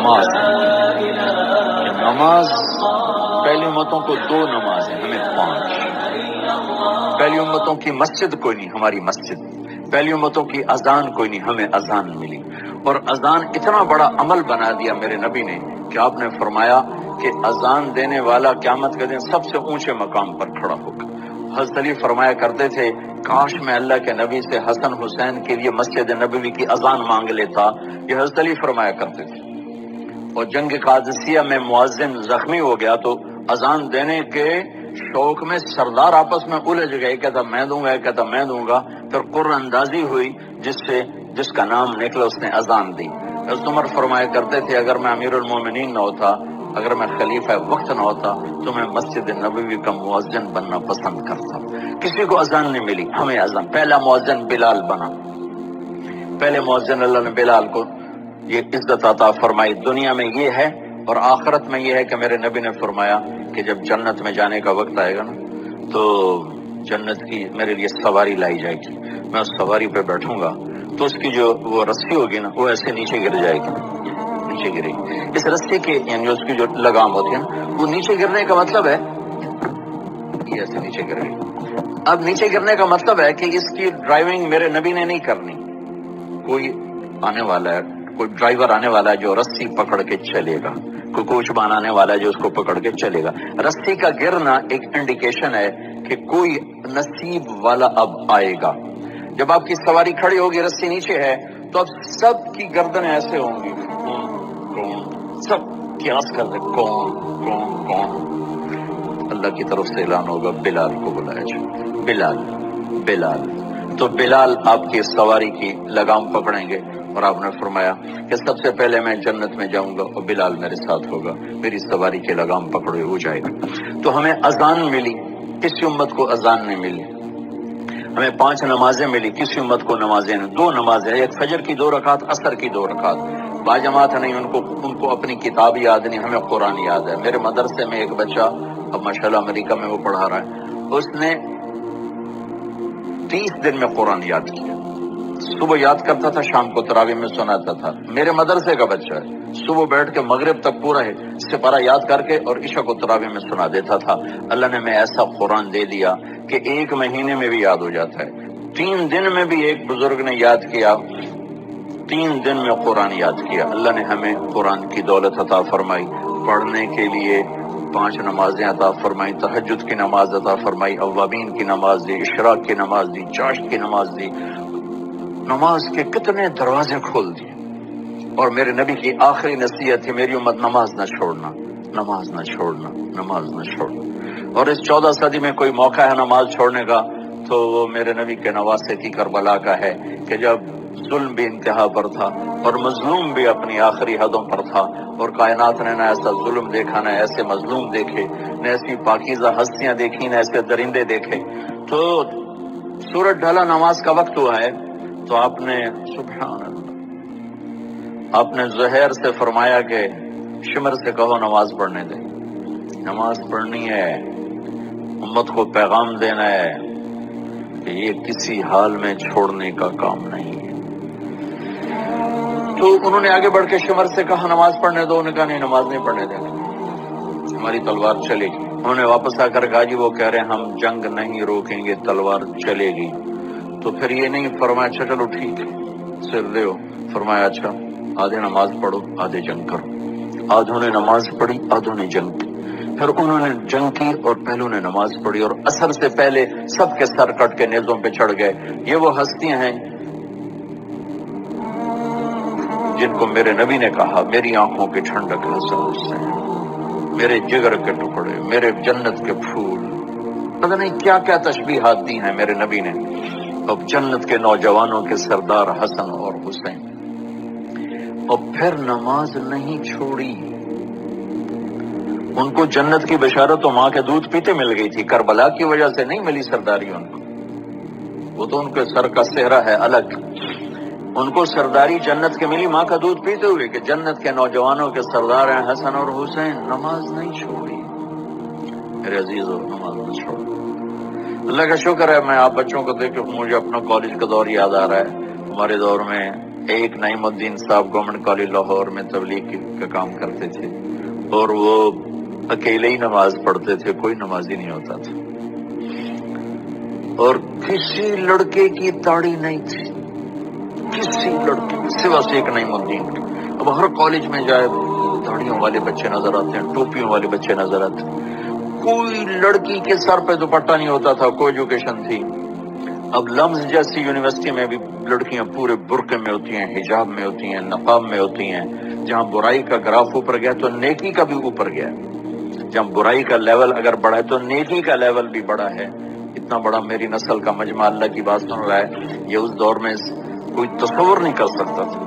نماز نماز پہلی امتوں کو 2 نماز ہیں، ہمیں 5۔ پہلی امتوں کی مسجد کوئی نہیں، ہماری مسجد۔ پہلی امتوں کی اذان کوئی نہیں، ہمیں اذان ملی۔ اور اذان اتنا بڑا عمل بنا دیا میرے نبی نے کہ آپ نے فرمایا کہ اذان دینے والا قیامت کے دن سب سے اونچے مقام پر کھڑا ہوگا۔ حضرت علی فرمایا کرتے تھے کاش میں اللہ کے نبی سے حسن حسین کے لیے مسجد نبوی کی اذان مانگ لیتا، یہ حضرت علی فرمایا کرتے تھے۔ اور جنگ قادسیہ میں مؤذن زخمی ہو گیا تو اذان دینے کے شوق میں سردار آپس میں الجھ گئے، کہتا میں دوں گا، کہتا میں دوں گا۔ پھر قرعہ اندازی ہوئی، جس کا نام نکلا اس نے اذان دی۔ حضرت عمر فرمایا کرتے تھے اگر میں امیر المومنین نہ ہوتا، اگر میں خلیفہ وقت نہ ہوتا تو میں مسجد نبوی کا مؤذن بننا پسند کرتا۔ کسی کو اذان نہیں ملی، ہمیں اذان۔ پہلا مؤذن بلال بنا، پہلے مؤذن اللہ نے بلال کو یہ عزت عطا فرمائی۔ دنیا میں یہ ہے اور آخرت میں یہ ہے کہ میرے نبی نے فرمایا کہ جب جنت میں جانے کا وقت آئے گا نا تو جنت کی میرے لیے سواری لائی جائے گی، میں اس سواری پہ بیٹھوں گا تو اس کی جو وہ رسی ہوگی نا وہ ایسے نیچے گر جائے گی، نیچے گرے گی۔ اس رسی کے یعنی اس کی جو لگام ہوتی ہے نا وہ نیچے گرنے کا مطلب ہے یہ ایسے نیچے گرے گی۔ اب نیچے گرنے کا مطلب ہے کہ اس کی ڈرائیونگ میرے نبی نے نہیں کرنی، کوئی آنے والا ہے، کوئی ڈرائیور آنے والا ہے جو رسی پکڑ کے چلے گا، کوئی کوچ بنانے والا ہے جو اس کو پکڑ کے چلے گا۔ رسی کا گرنا ایک انڈیکیشن ہے کہ کوئی نصیب والا اب آئے گا۔ جب آپ کی سواری کھڑی ہوگی، رسی نیچے ہے تو اب سب کی گردنیں ایسے ہوں گی، کون سب قیاس کر دے کون کون کون۔ اللہ کی طرف سے اعلان ہوگا بلال کو بلایا جائے، بلال بلال۔ تو بلال آپ کی سواری کی لگام پکڑیں گے اور آپ نے فرمایا کہ سب سے پہلے میں جنت میں جاؤں گا اور بلال میرے ساتھ ہوگا، میری سواری کی لگام پکڑے ہو جائے گا۔ تو ہمیں اذان ملی، کسی امت کو اذان نہیں ملی۔ ہمیں 5 نمازیں ملی، کسی امت کو نمازیں نہیں۔ 2 نمازیں، ایک فجر کی 2 رکعت، عصر کی 2 رکعت۔ باجماعت نہیں، ان کو اپنی کتاب یاد نہیں، ہمیں قرآن یاد ہے۔ میرے مدرسے میں ایک بچہ اب ماشاءاللہ امریکہ میں وہ پڑھا رہا ہے، اس نے 30 دن میں قرآن یاد کیا۔ صبح یاد کرتا تھا، شام کو تراویح میں سناتا تھا۔ میرے مدرسے کا بچہ ہے، صبح بیٹھ کے مغرب تک پورا ہے سپارہ یاد کر کے اور عشاء کو تراویح میں سنا دیتا تھا۔ اللہ نے میں ایسا قرآن دے دیا کہ 1 مہینے میں بھی یاد ہو جاتا ہے۔ 3 دن میں بھی ایک بزرگ نے یاد کیا، 3 دن میں قرآن یاد کیا۔ اللہ نے ہمیں قرآن کی دولت عطا فرمائی، پڑھنے کے لیے 5 نمازیں عطا فرمائی، تہجد کی نماز عطا فرمائی، اوابین کی نماز دی، اشراق کی نماز دی، چاشت کی نماز دی۔ نماز کے کتنے دروازے کھول دیے۔ اور میرے نبی کی آخری نصیحت تھی میری امت نماز نہ چھوڑنا، نماز نہ چھوڑنا، نماز نہ چھوڑنا۔ اور اس 14 صدی میں کوئی موقع ہے نماز چھوڑنے کا تو وہ میرے نبی کے نواسے کی کربلا کا ہے کہ جب ظلم بھی انتہا پر تھا اور مظلوم بھی اپنی آخری حدوں پر تھا، اور کائنات نے نہ ایسا ظلم دیکھا، نہ ایسے مظلوم دیکھے، نہ ایسی پاکیزہ ہستیاں دیکھی، نہ ایسے درندے دیکھے۔ تو سورج ڈھلا، نماز کا وقت ہوا ہے تو آپ نے سبحان اللہ، آپ نے زہیر سے فرمایا کہ شمر سے کہو نماز پڑھنے دے، نماز پڑھنی ہے، امت کو پیغام دینا ہے کہ یہ کسی حال میں چھوڑنے کا کام نہیں ہے۔ تو انہوں نے آگے بڑھ کے شمر سے کہا نماز پڑھنے دو، انہوں نے کہا نہیں نماز نہیں پڑھنے دیں، ہماری تلوار چلے گی۔ انہوں نے واپس آ کر کہا جی وہ کہہ رہے ہیں ہم جنگ نہیں روکیں گے، تلوار چلے گی۔ تو پھر یہ نہیں فرمایا اچھا چلو ٹھیک ہے سر دے ہو، فرمایا اچھا آدھے نماز پڑھو آدھے جنگ کرو۔ آدھوں نے نماز پڑھی، آدھوں نے جنگ کی۔ پھر انہوں نے جنگ کی اور پہلوں نے نماز پڑھی، اور عصر سے پہلے سب کے سر کٹ کے نیزوں پہ چڑھ گئے۔ یہ وہ ہستیاں ہیں جن کو میرے نبی نے کہا میری آنکھوں کی ٹھنڈک حسن حسین، میرے جگر کے ٹکڑے، میرے جنت کے پھول، پتہ نہیں کیا کیا تشبیہات دی ہیں میرے نبی نے۔ اب جنت کے نوجوانوں کے سردار حسن اور حسین، اور پھر نماز نہیں چھوڑی۔ ان کو جنت کی بشارت تو ماں کے دودھ پیتے مل گئی تھی، کربلا کی وجہ سے نہیں ملی سرداری ان کو، وہ تو ان کے سر کا صحرا ہے الگ۔ ان کو سرداری جنت کے ملی ماں کا دودھ پیتے ہوئے کہ جنت کے نوجوانوں کے سردار ہیں حسن اور حسین۔ نماز نہیں چھوڑی میرے عزیزو، نماز نہیں چھوڑی۔ اللہ کا شکر ہے میں آپ بچوں کو دیکھ کے مجھے اپنا کالج کا دور یاد آ رہا ہے۔ ہمارے دور میں ایک نعیم الدین صاحب گورنمنٹ کالج لاہور میں تبلیغ کا کام کرتے تھے، اور وہ اکیلے ہی نماز پڑھتے تھے، کوئی نمازی نہیں ہوتا تھا، اور کسی لڑکے کی داڑھی نہیں تھی، کسی لڑکے سوا سے ایک نعیم الدین کی۔ اب ہر کالج میں جائے داڑھیوں والے بچے نظر آتے ہیں، ٹوپیوں والے بچے نظر آتے ہیں، کوئی لڑکی کے سر پہ دوپٹہ نہیں ہوتا تھا، کوئی ایجوکیشن تھی۔ اب لمز جیسی یونیورسٹی میں بھی لڑکیاں پورے برقعے میں ہوتی ہیں، حجاب میں ہوتی ہیں، نقاب میں ہوتی ہیں۔ جہاں برائی کا گراف اوپر گیا تو نیکی کا بھی اوپر گیا، جہاں برائی کا لیول اگر بڑھا ہے تو نیکی کا لیول بھی بڑا ہے۔ اتنا بڑا میری نسل کا مجمع اللہ کی بات سن رہا ہے، یہ اس دور میں کوئی تصور نہیں کر سکتا تھا۔